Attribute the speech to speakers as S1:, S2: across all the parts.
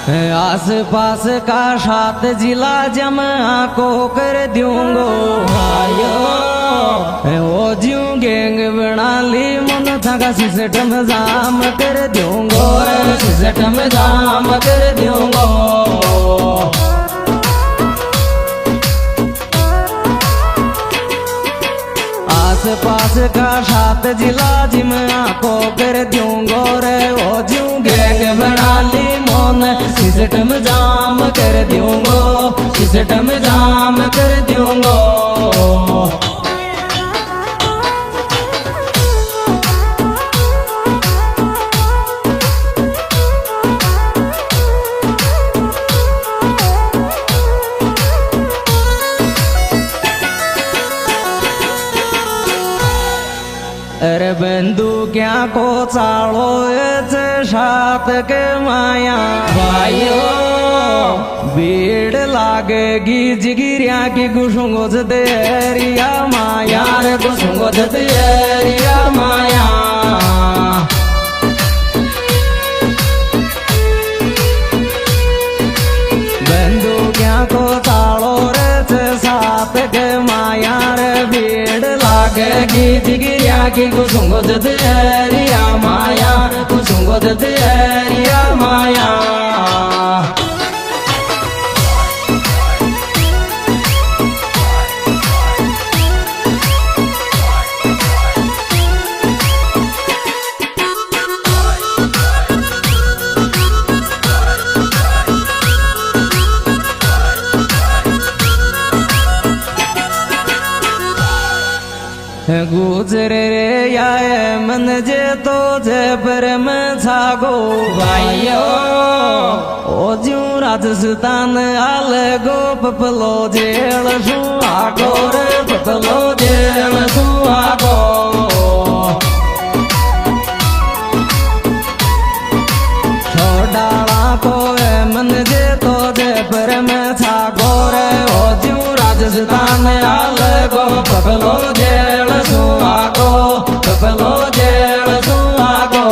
S1: आस पास का 7 जिला जमा को कर दूंगो भाइयो वो ज्यों गैंग बना ली मन था सिस्टम जाम कर दूंगो सिस्टम जाम कर दूंगो आस पास का 7 जिला जिमा को कर दूंगो रे वो ज्यों गैंग बना ली सिस्टम जाम कर दूंगो सिस्टम जाम कर दूंगो अरे बंदूक्या को चालो साथ के माया भाइयो भीड़ लागेगी जिगिरिया की गुशुंगो देरिया माया रे गुशुंगो देरिया माया बंदूक्या को चालो रे साथ के माया रे भीड़ लागेगी जिगिरिया की गुशुंगो देरिया माया गुशुंगो देरिया माया गुजरे रे आए मन जे तो जे पर में छागो भाइयो ओ ज्यों राजस्थान आल गो पपलो जेल सुहागो रे पपलो जेल सुहागो छोड़ाला को मन जे तो जे पर में छागो रे ओ ज्यों राजस्थान आल गो पपलो जेल सुहागो पपलो जेल सुहागो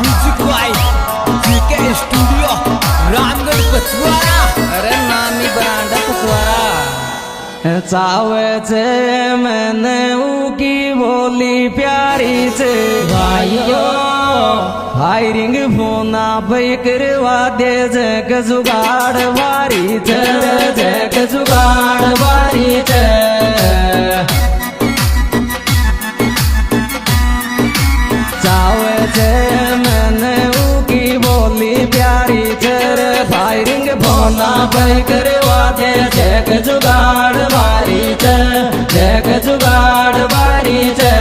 S2: music by GK studio Ramgarh Pachwara
S1: अरे नामी बरांडा पचवारा चावे छे मैंने की बोली प्यारी छे भाइयो फायरिंग फोना भाई करवा दे जग जुगाड़ वारी छे जग जुगाड़ वारी छे चावे छे मैंने की बोली प्यारी छे फायरिंग फोना भाई करवा दे जग जुगाड़ वारी छे जग जुगाड़ वारी छे